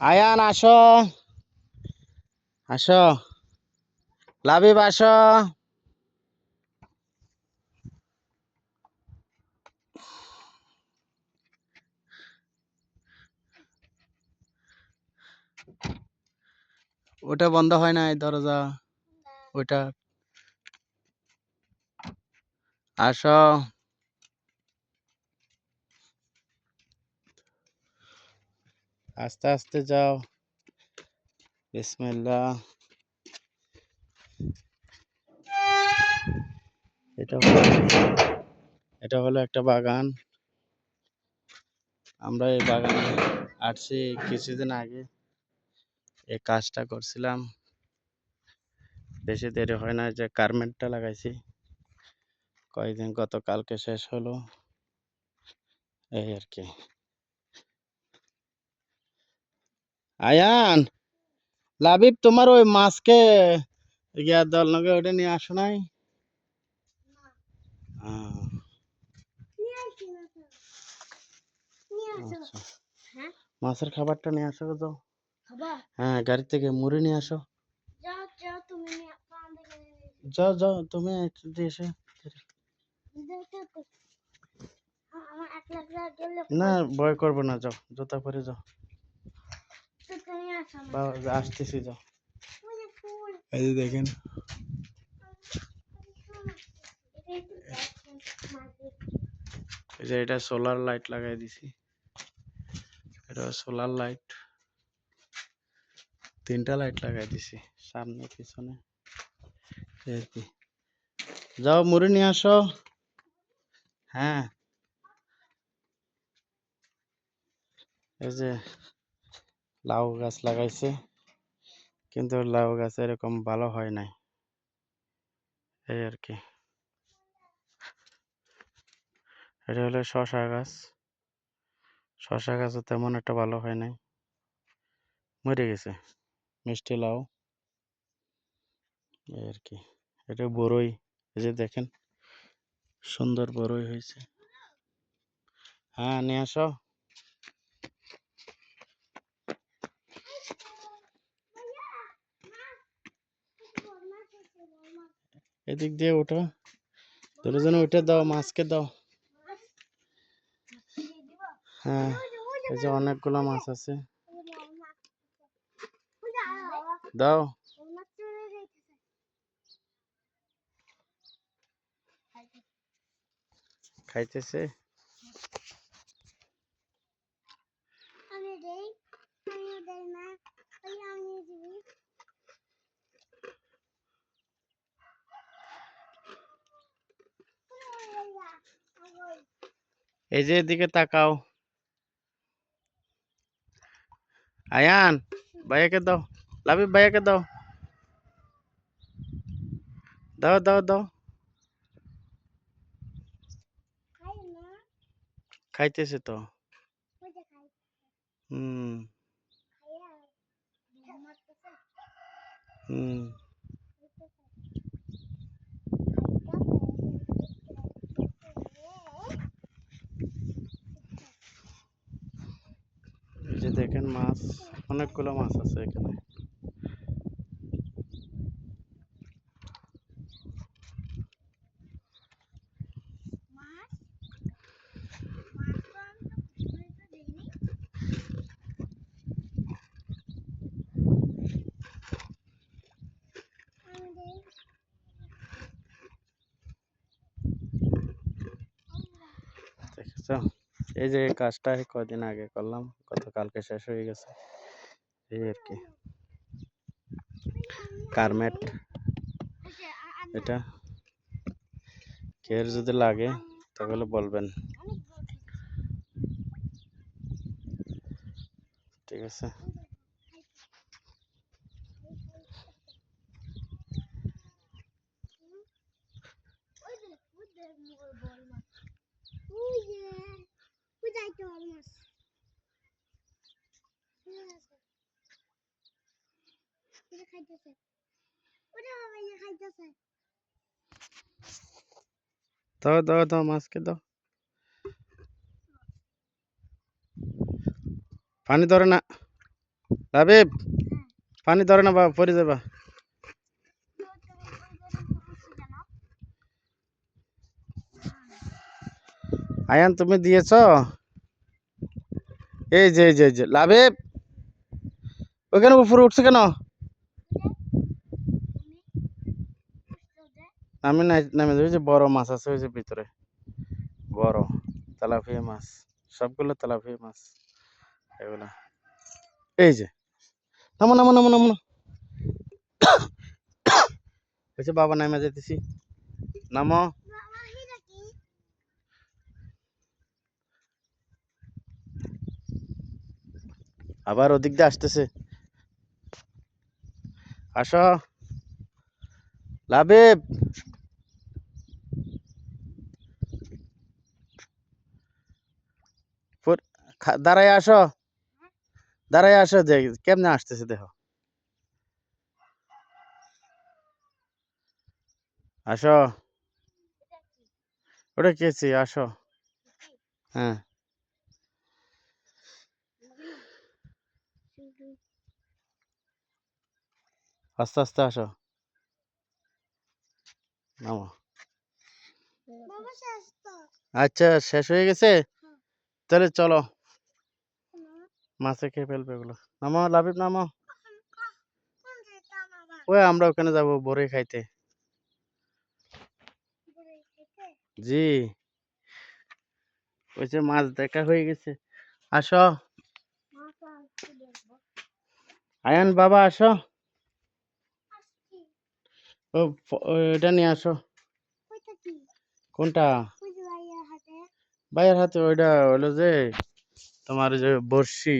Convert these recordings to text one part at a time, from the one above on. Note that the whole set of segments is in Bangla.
আয়ান আসো, আসো, লাবিব আসো। ওটা বন্ধ হয় না এই দরজা, ওটা। আসো, আস্তে আস্তে যাও। বিসমিল্লাহ। এটা হলো এটা হলো একটা বাগান। আমরা এই বাগানে আসছি কিছুদিন আগে, এই কাজটা করছিলাম। বেশি দেরি হয় না, যে গার্মেন্টটা লাগাইছি কয়েকদিন, গতকালকে শেষ হলো, এই আর কি। আয়ান, লাবিব তোমার ওই মাছকে ইয়া দল নগে ওটা নিয়ে আসো নাই? আহ, আচ্ছা। মাছের খাবারটা নিয়ে আসো তো। হ্যাঁ, গাড়ি থেকে মুড়ি নিয়ে আসো। যাও যাও, তুমি দিয়ে এসে। না, ভয় করবো না, যাও, জুতা পরে যাও। আসতেছি, যাও। এই যে দেখেন, এই যে এটা সোলার লাইট লাগাই দিছি। এটা সোলার লাইট, 3টা লাইট লাগাই দিছি, সামনে পিছনে, এই আর কি। যাও, মুড়ি নিয়ে আসো। হ্যাঁ, এই যে লাউ গাছ লাগাইছে, কিন্তু লাউ গাছ এরকম ভালো হয় নাই, এই আর কি। এটা হলো শশা গাছ। শশা গাছও তেমন একটা ভালো হয় নাই, মরে গেছে। মিষ্টি লাউ, এই আর কি। এটা বড়ই, এই যে দেখেন, সুন্দর বড়ই হয়েছে। হ্যাঁ, নিয়ে আসো। এদিক দিয়ে ওঠো, ধরে যেন ওইটা দাও, মাছকে দাও। হ্যাঁ, এই যে অনেকগুলো মাছ আছে, দাও। খাইতেছে। এই যে এদিকে তাকাও। আয়ান, ভাইয়াকে দাও, লাবিব ভাইয়াকে দাও, দাও দাও দাও। খাইতেছে তো। হুম হুম। এই যে দেখেন মাছ, অনেকগুলো মাছ আছে এখানে। দেখেছ, এই যে এই কাজটা কয়দিন আগে করলাম, গতকালকে শেষ হয়ে গেছে, এই আর কি। গার্মেন্ট এটা, কেয়ার যদি লাগে তাহলে বলবেন, ঠিক আছে। দাও দাও দাও, মাছকে দাও। পানি ধরে না। লাবিব পানি ধরে না বাবা, পড়ে যাবা। আয়ান তুমি দিয়েছ? এই যে লাবিব ওখানে উপরে উঠছে কেন? আমি নামে ওই যে বড় মাছ আছে ওই যে ভিতরে, বড় তেলাপিয়া মাছ, সবগুলো তেলাপিয়া মাছ এগুলা। এই যে নামো নামো নামো নামো। ওই যে বাবা নামে যেতেছি, নামো। আবার ওদিক দিয়ে আসতেছে, আসো লাবিব। দাঁড়ায় আসো, দাঁড়ায় আসো, দেখ কেমনে আসতেছে দেখো। আসো, ওটা কেছি, আসো। হ্যাঁ আস্তে আস্তে আসো, নামো। আচ্ছা শেষ হয়ে গেছে, তাহলে চলো, মাছে খেয়ে ফেলবে ওগুলো। নামো লাবিব নামো। ওই আমরা ওখানে যাবো বড়ি খাইতে। জি, ওই যে মাছ দেখা হয়ে গেছে, আসো। আয়ান বাবা আসো, ওইটা নিয়ে আসো। কোনটা? ভাইয়ের হাতে ওইটা হলো যে তোমার যে বড়শি,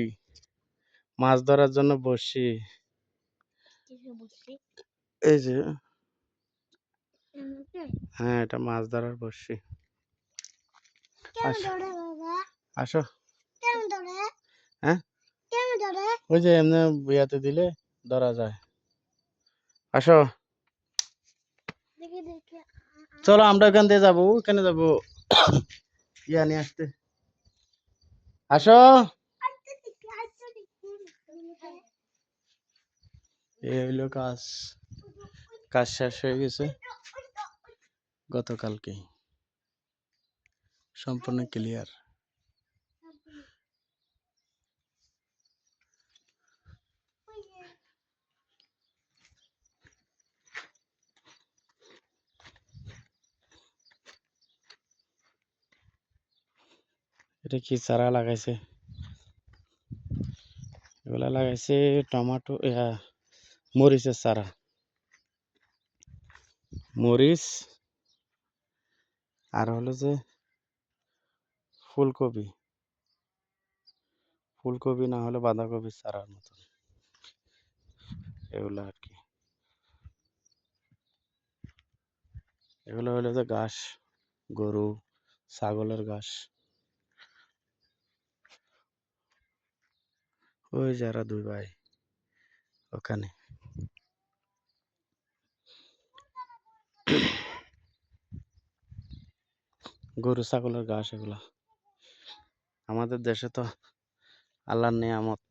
মাছ ধরার জন্য বড়শি। এই যে হ্যাঁ, এটা মাছ ধরার বড়শি। আসো। হ্যাঁ ওই যে এমনি বিয়াতে দিলে ধরা যায়। আসো, চলো আমরা ওখান দিয়ে যাবো, ওখানে যাবো ইয়া নিয়ে আসতে। আসো, এই হইলো কাজ, কাজ শেষ হয়ে গেছে গতকালকে, সম্পূর্ণ ক্লিয়ার। এটা কি চারা লাগাইছে? এগুলা লাগাইছে টমেটো, মরিচের চারা, মরিচ আর হলো যে ফুলকপি, ফুলকপি না হলে বাঁধাকপির চারার মতন এগুলো আর কি। এগুলো হলো যে ঘাস, গরু ছাগলের ঘাস। ওই যারা দুই ভাই ওখানে, গরু ছাগলের ঘাস এগুলা। আমাদের দেশে তো আল্লাহর নিয়ামত,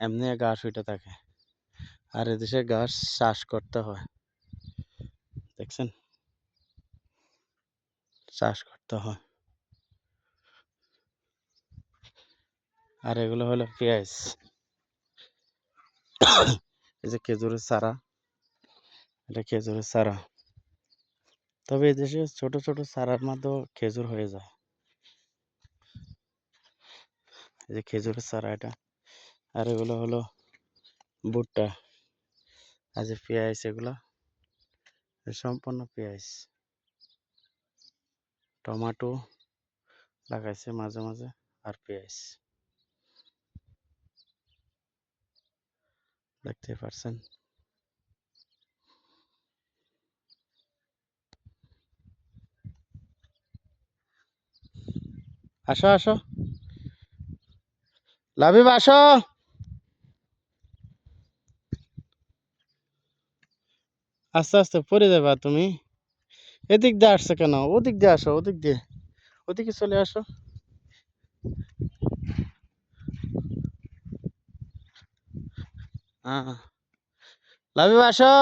এমনি ঘাস উঠে থাকে, আর এদেশে ঘাস চাষ করতে হয়, দেখছেন, চাষ করতে হয়। আর এগুলো হলো পেঁয়াজ, এই যে খেজুরের চারা, এটা খেজুরের চারা। তবে এদেশে ছোট ছোট চারার মধ্যেও খেজুর হয়ে যায়। এই যে খেজুরের চারা এটা। আর এগুলো হলো ভুট্টা, আর যে পেঁয়াজ এগুলো সম্পূর্ণ পেঁয়াজ। টমেটো লাগাইছে মাঝে মাঝে, আর পেঁয়াজ দেখতে পারছেন। আসো আসো লাবিব আসো। আস্তে আস্তে পড়ে যাবা তুমি। এদিক দিয়ে আসছো কেন? ওদিক দিয়ে আসো, ওদিক দিয়ে, ওদিকে চলে আসো। হ্যাঁ, লাবিব আসো।